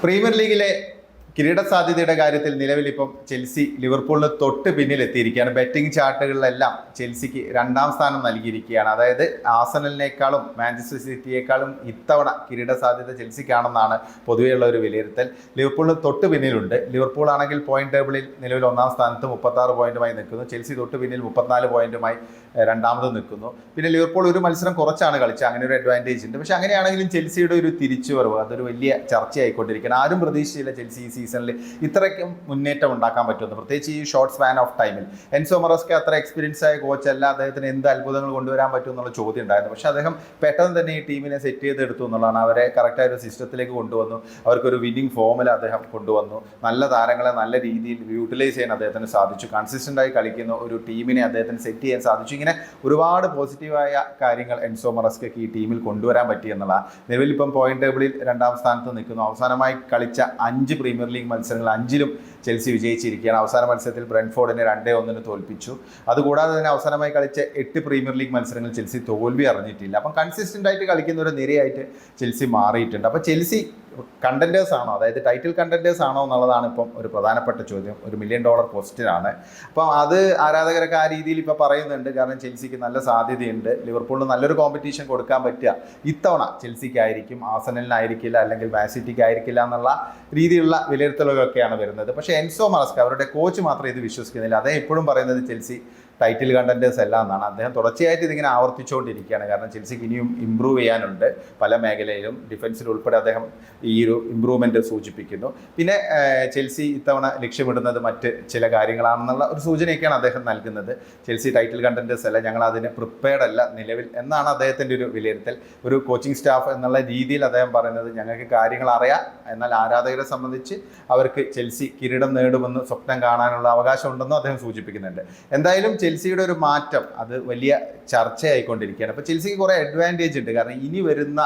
Premier ലീഗിലെ കിരീട സാധ്യതയുടെ കാര്യത്തിൽ നിലവിൽ ഇപ്പം ചെൽസി ലിവർപൂളിന് തൊട്ട് പിന്നിൽ എത്തിയിരിക്കുകയാണ്. ബെറ്റിംഗ് ചാർട്ടുകളിലെല്ലാം ചെൽസിക്ക് രണ്ടാം സ്ഥാനം നൽകിയിരിക്കുകയാണ്. അതായത് ആർസണലിനേക്കാളും മാഞ്ചസ്റ്റർ സിറ്റിയേക്കാളും ഇത്തവണ കിരീട സാധ്യത ചെൽസിക്കാണെന്നാണ് പൊതുവെയുള്ള ഒരു വിലയിരുത്തൽ. ലിവർപൂളിന് തൊട്ട് പിന്നിലുണ്ട്. ലിവർപൂൾ ആണെങ്കിൽ പോയിന്റ് ടേബിളിൽ നിലവിൽ ഒന്നാം സ്ഥാനത്ത് 36 പോയിന്റുമായി നിൽക്കുന്നു. ചെൽസി തൊട്ട് പിന്നിൽ 34 പോയിന്റുമായി രണ്ടാമത് നിൽക്കുന്നു. പിന്നെ ലിവർപൂൾ ഒരു മത്സരം കുറച്ചാണ് കളിച്ചത്, അങ്ങനെ ഒരു അഡ്വാൻറ്റേജ് ഉണ്ട്. പക്ഷെ അങ്ങനെയാണെങ്കിലും ചെൽസിയുടെ ഒരു തിരിച്ചുവരവ് അതൊരു വലിയ ചർച്ചയായിക്കൊണ്ടിരിക്കുകയാണ്. ആരും പ്രതീക്ഷിച്ചില്ല ചെൽസി ഈ സീസണിൽ ഇത്രയ്ക്കും മുന്നേറ്റം ഉണ്ടാക്കാൻ പറ്റുമെന്ന്, പ്രത്യേകിച്ച് ഈ ഷോർട്ട് സ്പാൻ ഓഫ് ടൈമിൽ. എൻസോ മറസ്കെ അത്ര എക്സ്പീരിയൻസ് ആയ കോച്ച് അല്ല, അദ്ദേഹത്തിന് എന്ത് അത്ഭുതങ്ങൾ കൊണ്ടുവരാൻ പറ്റും എന്നുള്ള ചോദ്യം ഉണ്ടായിരുന്നു. പക്ഷേ അദ്ദേഹം പെട്ടെന്ന് തന്നെ ഈ ടീമിനെ സെറ്റ് ചെയ്തെടുത്തു എന്നുള്ളതാണ്. അവരെ കറക്റ്റായ ഒരു സിസ്റ്റത്തിലേക്ക് കൊണ്ടുവന്നു, അവർക്കൊരു വിന്നിംഗ് ഫോമിൽ അദ്ദേഹം കൊണ്ടുവന്നു. നല്ല താരങ്ങളെ നല്ല രീതിയിൽ യൂട്ടിലൈസ് ചെയ്യാൻ അദ്ദേഹത്തിന് സാധിച്ചു. കൺസിസ്റ്റൻ്റായി കളിക്കുന്ന ഒരു ടീമിനെ അദ്ദേഹത്തിന് സെറ്റ് ചെയ്യാൻ സാധിച്ചു. ഇങ്ങനെ ഒരുപാട് പോസിറ്റീവായ കാര്യങ്ങൾ എൻസോ മറസ്കയ്ക്ക് ഈ ടീമിൽ കൊണ്ടുവരാൻ പറ്റി എന്നുള്ള. നിലവിൽ ഇപ്പം പോയിന്റ് ടേബിളിൽ രണ്ടാം സ്ഥാനത്ത് നിൽക്കുന്നു. അവസാനമായി കളിച്ച 5 പ്രീമിയർ ലീഗ് മത്സരങ്ങൾ 5ലും ചെൽസി വിജയിച്ചിരിക്കുകയാണ്. അവസാന മത്സരത്തിൽ ബ്രെൻഫോർഡിനെ 2-1 തോൽപ്പിച്ചു. അതുകൂടാതെ തന്നെ അവസാനമായി കളിച്ച 8 പ്രീമിയർ ലീഗ് മത്സരങ്ങൾ ചെൽസി തോൽവി അറിഞ്ഞിട്ടില്ല. അപ്പം കൺസിസ്റ്റൻ്റ് ആയിട്ട് കളിക്കുന്ന ഒരു നിരയായിട്ട് ചെൽസി മാറിയിട്ടുണ്ട്. അപ്പോൾ ചെൽസി കണ്ടൻറ്റേഴ്സ് ആണോ, അതായത് ടൈറ്റിൽ കണ്ടൻറ്റേഴ്സ് ആണോ എന്നുള്ളതാണ് ഇപ്പം ഒരു പ്രധാനപ്പെട്ട ചോദ്യം. $1 മില്യൺ ക്വസ്റ്റ്യൻ ആണ്. അപ്പം അത് ആരാധകരൊക്കെ ആ രീതിയിൽ ഇപ്പോൾ പറയുന്നുണ്ട്. കാരണം ചെൽസിക്ക് നല്ല സാധ്യതയുണ്ട്. ലിവർപൂളിന് നല്ലൊരു കോമ്പറ്റീഷൻ കൊടുക്കാൻ പറ്റുക ഇത്തവണ ചെൽസിക്കായിരിക്കും, ആർസണലിനായിരിക്കില്ല, അല്ലെങ്കിൽ മാൻ സിറ്റിക്ക് ആയിരിക്കില്ല എന്നുള്ള രീതിയിലുള്ള വിലയിരുത്തലുകളൊക്കെയാണ് വരുന്നത്. പക്ഷേ എൻസോ മറസ്ക അവരുടെ കോച്ച് മാത്രമേ ഇത് വിശ്വസിക്കുന്നില്ല. അദ്ദേഹം എപ്പോഴും പറയുന്നത് ചെൽസി ടൈറ്റിൽ കണ്ടൻറ്റേഴ്സ് അല്ല എന്നാണ്. അദ്ദേഹം തുടർച്ചയായിട്ട് ഇതിങ്ങനെ ആവർത്തിച്ചുകൊണ്ടിരിക്കുകയാണ്. കാരണം ചെൽസിക്ക് ഇനിയും ഇമ്പ്രൂവ് ചെയ്യാനുണ്ട് പല മേഖലയിലും. ഡിഫൻസിൽ ഉൾപ്പെടെ അദ്ദേഹം ഈ ഒരു ഇമ്പ്രൂവ്മെൻറ്റ് സൂചിപ്പിക്കുന്നു. പിന്നെ ചെൽസി ഇത്തവണ ലക്ഷ്യമിടുന്നത് മറ്റ് ചില കാര്യങ്ങളാണെന്നുള്ള ഒരു സൂചനയൊക്കെയാണ് അദ്ദേഹം നൽകുന്നത്. ചെൽസി ടൈറ്റിൽ കണ്ടൻറ്റേഴ്സ് അല്ല, ഞങ്ങൾ അതിന് പ്രിപ്പയർഡ് അല്ല നിലവിൽ എന്നാണ് അദ്ദേഹത്തിൻ്റെ ഒരു വിലയിരുത്തൽ. ഒരു കോച്ചിങ് സ്റ്റാഫ് എന്നുള്ള രീതിയിൽ അദ്ദേഹം പറയുന്നത് ഞങ്ങൾക്ക് കാര്യങ്ങൾ അറിയാം, എന്നാൽ ആരാധകരെ സംബന്ധിച്ച് അവർക്ക് ചെൽസി കിരീടം നേടുമെന്ന് സ്വപ്നം കാണാനുള്ള അവകാശമുണ്ടെന്നും അദ്ദേഹം സൂചിപ്പിക്കുന്നുണ്ട്. എന്തായാലും ചെൽസിയുടെ ഒരു മാറ്റം അത് വലിയ ചർച്ചയായിക്കൊണ്ടിരിക്കുകയാണ്. അപ്പോൾ ചെൽസിക്ക് കുറേ അഡ്വാൻറ്റേജ് ഉണ്ട്. കാരണം ഇനി വരുന്ന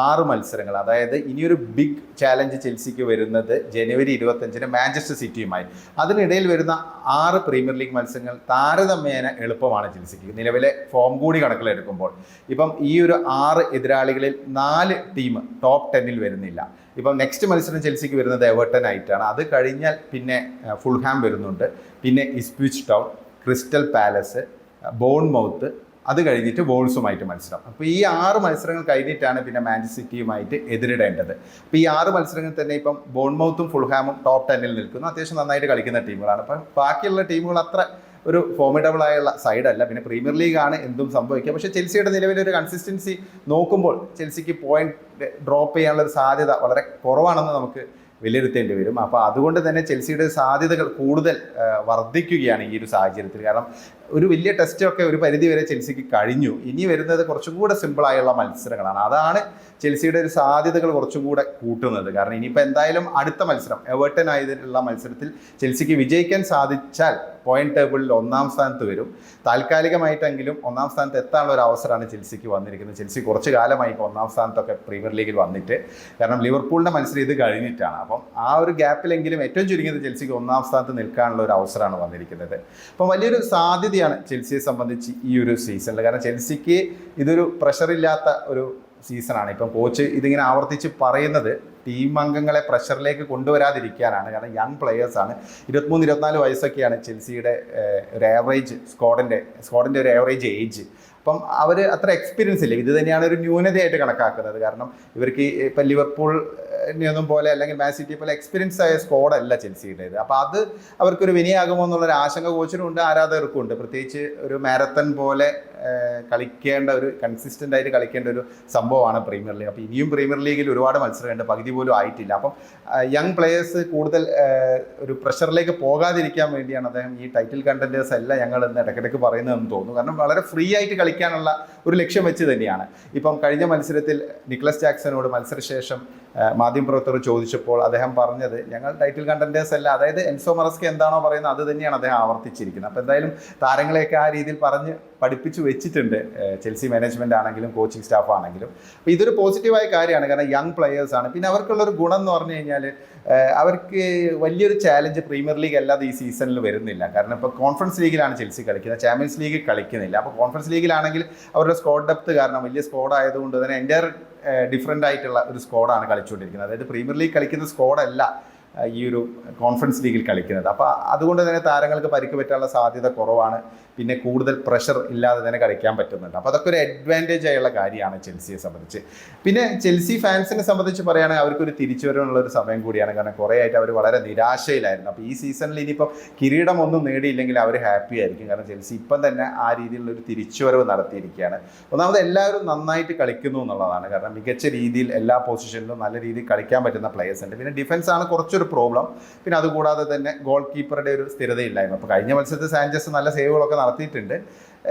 6 മത്സരങ്ങൾ, അതായത് ഇനിയൊരു ബിഗ് ചാലഞ്ച് ചെൽസിക്ക് വരുന്നത് ജനുവരി 25-ന് മാഞ്ചസ്റ്റർ സിറ്റിയുമായി. അതിനിടയിൽ വരുന്ന 6 പ്രീമിയർ ലീഗ് മത്സരങ്ങൾ താരതമ്യേന എളുപ്പമാണ് ചെൽസിക്ക്, നിലവിലെ ഫോം കൂടി കണക്കിലെടുക്കുമ്പോൾ. ഇപ്പം ഈ ഒരു 6 എതിരാളികളിൽ 4 ടീം ടോപ്പ് 10-ൽ വരുന്നില്ല. ഇപ്പം നെക്സ്റ്റ് മത്സരം ചെൽസിക്ക് വരുന്നത് എവർട്ടൺ ആയിട്ടാണ്. അത് കഴിഞ്ഞാൽ പിന്നെ ഫുൾഹാം വരുന്നുണ്ട്, പിന്നെ ഇസ്പിച്ച് ടൗൺ, ക്രിസ്റ്റൽ പാലസ്, ബോൺമൗത്ത്, അത് കഴിഞ്ഞിട്ട് വോൾസുമായിട്ട് മത്സരം. അപ്പോൾ ഈ 6 മത്സരങ്ങൾ കഴിഞ്ഞിട്ടാണ് പിന്നെ മാഞ്ചസ്റ്റർ സിറ്റിയുമായിട്ട് എതിരിടേണ്ടത്. അപ്പോൾ ഈ 6 മത്സരങ്ങൾ തന്നെ ഇപ്പം ബോൺമൗത്തും ഫുൾഹാമും ടോപ്പ് 10-ൽ നിൽക്കുന്നു, അത്യാവശ്യം നന്നായിട്ട് കളിക്കുന്ന ടീമുകളാണ്. അപ്പം ബാക്കിയുള്ള ടീമുകൾ അത്ര ഒരു ഫോമിഡബിൾ ആയുള്ള സൈഡല്ല. പിന്നെ പ്രീമിയർ ലീഗാണ്, എന്തും സംഭവിക്കുക. പക്ഷേ ചെൽസിയുടെ നിലവിലൊരു കൺസിസ്റ്റൻസി നോക്കുമ്പോൾ ചെൽസിക്ക് പോയിന്റ് ഡ്രോപ്പ് ചെയ്യാനുള്ള ഒരു സാധ്യത വളരെ കുറവാണെന്ന് നമുക്ക് വിലയിരുത്തേണ്ടി വരും. അപ്പോൾ അതുകൊണ്ട് തന്നെ ചെൽസിയുടെ സാധ്യതകൾ കൂടുതൽ വർദ്ധിക്കുകയാണ് ഈ ഒരു സാഹചര്യത്തിൽ. കാരണം ഒരു വലിയ ടെസ്റ്റൊക്കെ ഒരു പരിധി വരെ ചെൽസിക്ക് കഴിഞ്ഞു. ഇനി വരുന്നത് കുറച്ചും കൂടെ സിമ്പിളായുള്ള മത്സരങ്ങളാണ്. അതാണ് ചെൽസിയുടെ ഒരു സാധ്യതകൾ കുറച്ചും കൂടെ കൂട്ടുന്നത്. കാരണം ഇനിയിപ്പോൾ എന്തായാലും അടുത്ത മത്സരം എവർട്ടൺ ആയതിലുള്ള മത്സരത്തിൽ ചെൽസിക്ക് വിജയിക്കാൻ സാധിച്ചാൽ പോയിന്റ് ടേബിളിൽ 1-ാം സ്ഥാനത്ത് വരും. താൽക്കാലികമായിട്ടെങ്കിലും 1-ാം സ്ഥാനത്ത് എത്താനുള്ള ഒരു അവസരമാണ് ചെൽസിക്ക് വന്നിരിക്കുന്നത്. ചെൽസി കുറച്ച് കാലമായി ഇപ്പോൾ 1-ാം സ്ഥാനത്തൊക്കെ പ്രീമിയർ ലീഗിൽ വന്നിട്ട്. കാരണം ലിവർപൂളിൻ്റെ മത്സരം ഇത് കഴിഞ്ഞിട്ടാണ്. അപ്പം ആ ഒരു ഗ്യാപ്പിലെങ്കിലും ഏറ്റവും ചുരുങ്ങിയത് ചെൽസിക്ക് 1-ാം സ്ഥാനത്ത് നിൽക്കാനുള്ള ഒരു അവസരമാണ് വന്നിരിക്കുന്നത്. അപ്പം വലിയൊരു സാധ്യതയാണ് ചെൽസിയെ സംബന്ധിച്ച് ഈ ഒരു സീസണിൽ. കാരണം ചെൽസിക്ക് ഇതൊരു പ്രഷറില്ലാത്ത ഒരു സീസണാണ്. ഇപ്പം കോച്ച് ഇതിങ്ങനെ ആവർത്തിച്ച് പറയുന്നത് ടീം അംഗങ്ങളെ പ്രഷറിലേക്ക് കൊണ്ടുവരാതിരിക്കാനാണ്. കാരണം യങ് പ്ലെയേഴ്സാണ്, 23-24 വയസ്സൊക്കെയാണ് ചെൽസിയുടെ ഒരു ആവറേജ് സ്ക്വാഡിൻ്റെ ഒരു ആവറേജ് ഏജ്. അപ്പം അവർ അത്ര എക്സ്പീരിയൻസ് ഇല്ല. ഇത് തന്നെയാണ് ഒരു ന്യൂനതയായിട്ട് കണക്കാക്കുന്നത്. കാരണം ഇവർക്ക് ഇപ്പം ലിവർപൂളിനെയൊന്നും പോലെ അല്ലെങ്കിൽ മാൻ സിറ്റി പോലെ എക്സ്പീരിയൻസ് ആയ സ്ക്വാഡല്ല ചെൽസിയുടേത്. അപ്പോൾ അത് അവർക്കൊരു വിനയാകുമോ എന്നുള്ളൊരു ആശങ്ക കോച്ചിനും ഉണ്ട്, ആരാധകർക്കും ഉണ്ട്. പ്രത്യേകിച്ച് ഒരു മാരത്തൺ പോലെ കളിക്കേണ്ട ഒരു കൺസിസ്റ്റൻ്റ് ആയിട്ട് കളിക്കേണ്ട ഒരു സംഭവമാണ് പ്രീമിയർ ലീഗ്. അപ്പോൾ ഇനിയും പ്രീമിയർ ലീഗിൽ ഒരുപാട് മത്സരമുണ്ട്, പകുതി പോലും ആയിട്ടില്ല. അപ്പം യങ് പ്ലെയേഴ്സ് കൂടുതൽ ഒരു പ്രഷറിലേക്ക് പോകാതിരിക്കാൻ വേണ്ടിയാണ് അദ്ദേഹം ഈ ടൈറ്റിൽ കണ്ടൻറ്റേഴ്സ് അല്ല ഞങ്ങളെന്ന് ഇടയ്ക്കിടയ്ക്ക് പറയുന്നതെന്ന് തോന്നുന്നു. കാരണം വളരെ ഫ്രീ ആയിട്ട് കളിക്കാനുള്ള ഒരു ലക്ഷ്യം വെച്ച് തന്നെയാണ്. ഇപ്പം കഴിഞ്ഞ മത്സരത്തിൽ നിക്ലസ് ജാക്സനോട് മത്സരശേഷം മാധ്യമപ്രവർത്തകർ ചോദിച്ചപ്പോൾ അദ്ദേഹം പറഞ്ഞത് ഞങ്ങൾ ടൈറ്റിൽ കണ്ടൻറ്റേഴ്സ് അല്ല. അതായത് എൻസോ മറസ്കെ എന്താണോ പറയുന്നത് അത് തന്നെയാണ് അദ്ദേഹം ആവർത്തിച്ചിരിക്കുന്നത്. അപ്പോൾ എന്തായാലും താരങ്ങളെയൊക്കെ ആ രീതിയിൽ പറഞ്ഞ് പഠിപ്പിച്ചു വെച്ചിട്ടുണ്ട് ചെൽസി മാനേജ്മെൻ്റ് ആണെങ്കിലും കോച്ചിങ് സ്റ്റാഫ് ആണെങ്കിലും. അപ്പോൾ ഇതൊരു പോസിറ്റീവായ കാര്യമാണ്. കാരണം യങ് പ്ലെയേഴ്സാണ്. പിന്നെ അവർക്കുള്ളൊരു ഗുണം എന്ന് പറഞ്ഞു കഴിഞ്ഞാൽ അവർക്ക് വലിയൊരു ചാലഞ്ച് പ്രീമിയർ ലീഗ് അല്ലാതെ ഈ സീസണിൽ വരുന്നില്ല. കാരണം ഇപ്പോൾ കോൺഫറൻസ് ലീഗിലാണ് ചെൽസി കളിക്കുന്നത്, ചാമ്പ്യൻസ് ലീഗ് കളിക്കുന്നില്ല. അപ്പോൾ കോൺഫറൻസ് ലീഗിലാണെങ്കിൽ അവരുടെ സ്ക്വാഡ് ഡെപ്ത് കാരണം വലിയ സ്ക്വാഡ് ആയതുകൊണ്ട് തന്നെ എൻ്റയർ ഡിഫറൻ്റ് ആയിട്ടുള്ള ഒരു സ്ക്വാഡാണ് കളിച്ചുകൊണ്ടിരിക്കുന്നത്. അതായത് പ്രീമിയർ ലീഗ് കളിക്കുന്ന സ്ക്വാഡല്ല ഈ ഒരു കോൺഫറൻസ് ലീഗിൽ കളിക്കുന്നത്. അപ്പോൾ അതുകൊണ്ട് തന്നെ താരങ്ങൾക്ക് പരിക്ക് പറ്റാനുള്ള സാധ്യത കുറവാണ്. പിന്നെ കൂടുതൽ പ്രഷർ ഇല്ലാതെ തന്നെ കളിക്കാൻ പറ്റുന്നുണ്ട്. അപ്പോൾ അതൊക്കെ ഒരു അഡ്വാൻറ്റേജ് ആയുള്ള കാര്യമാണ് ചെൽസിയെ സംബന്ധിച്ച്. പിന്നെ ചെൽസി ഫാൻസിനെ സംബന്ധിച്ച് പറയുകയാണെങ്കിൽ അവർക്കൊരു തിരിച്ചുവരവുള്ള ഒരു സമയം കൂടിയാണ്. കാരണം കുറേ ആയിട്ട് അവർ വളരെ നിരാശയിലായിരുന്നു. അപ്പോൾ ഈ സീസണിൽ ഇനിയിപ്പോൾ കിരീടമൊന്നും നേടിയില്ലെങ്കിൽ അവർ ഹാപ്പി ആയിരിക്കും. കാരണം ചെൽസി ഇപ്പം തന്നെ ആ രീതിയിലുള്ള ഒരു തിരിച്ചുവരവ് നടത്തിയിരിക്കുകയാണ്. ഒന്നാമത് എല്ലാവരും നന്നായിട്ട് കളിക്കുന്നു എന്നുള്ളതാണ്. കാരണം മികച്ച രീതിയിൽ എല്ലാ പൊസിഷനിലും നല്ല രീതിയിൽ കളിക്കാൻ പറ്റുന്ന പ്ലേയേഴ്സ് ഉണ്ട്. പിന്നെ ഡിഫൻസാണ് കുറച്ചൊരു പ്രോബ്ലം. പിന്നെ അതുകൂടാതെ തന്നെ ഗോൾ കീപ്പറുടെ ഒരു സ്ഥിരതയില്ലായ്മ. അപ്പോൾ കഴിഞ്ഞ മത്സരത്തിൽ സാഞ്ചസ് നല്ല സേവുകളൊക്കെ നടത്തിയിട്ടുണ്ട്.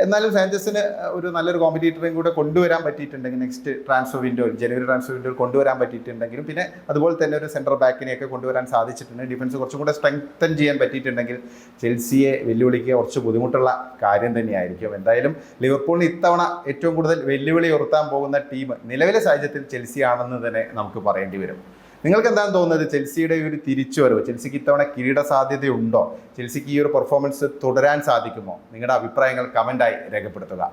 എന്നാലും സാഞ്ചസിന് ഒരു നല്ലൊരു കോമ്പറ്റീറ്ററേയും കൂടെ കൊണ്ടുവരാൻ പറ്റിയിട്ടുണ്ടെങ്കിൽ നെക്സ്റ്റ് ട്രാൻസ്ഫർ വിൻഡോ, ജനുവരി ട്രാൻസ്ഫർ വിൻഡോ കൊണ്ടുവരാൻ പറ്റിയിട്ടുണ്ടെങ്കിലും പിന്നെ അതുപോലെ തന്നെ ഒരു സെൻട്രൽ ബാക്കിനെയൊക്കെ കൊണ്ടുവരാൻ സാധിച്ചിട്ടുണ്ട്. ഡിഫൻസ് കുറച്ചും കൂടെ സ്ട്രെങ്തൻ ചെയ്യാൻ പറ്റിയിട്ടുണ്ടെങ്കിൽ ചെൽസിയെ വെല്ലുവിളിക്കുക കുറച്ച് ബുദ്ധിമുട്ടുള്ള കാര്യം തന്നെയായിരിക്കും. എന്തായാലും ലിവർപൂളിന് ഇത്തവണ ഏറ്റവും കൂടുതൽ വെല്ലുവിളി ഉയർത്താൻ പോകുന്ന ടീം നിലവിലെ സാഹചര്യത്തിൽ ചെൽസി ആണെന്ന് തന്നെ നമുക്ക് പറയേണ്ടി വരും. നിങ്ങൾക്ക് എന്താണ് തോന്നുന്നത്? ചെൽസിയുടെ ഒരു തിരിച്ചുവരവ്, ചെൽസിക്ക് ഇത്തവണ കിരീട സാധ്യതയുണ്ടോ? ചെൽസിക്ക് ഈ ഒരു പെർഫോമൻസ് തുടരാൻ സാധിക്കുമോ? നിങ്ങളുടെ അഭിപ്രായങ്ങൾ കമൻ്റായി രേഖപ്പെടുത്തുക.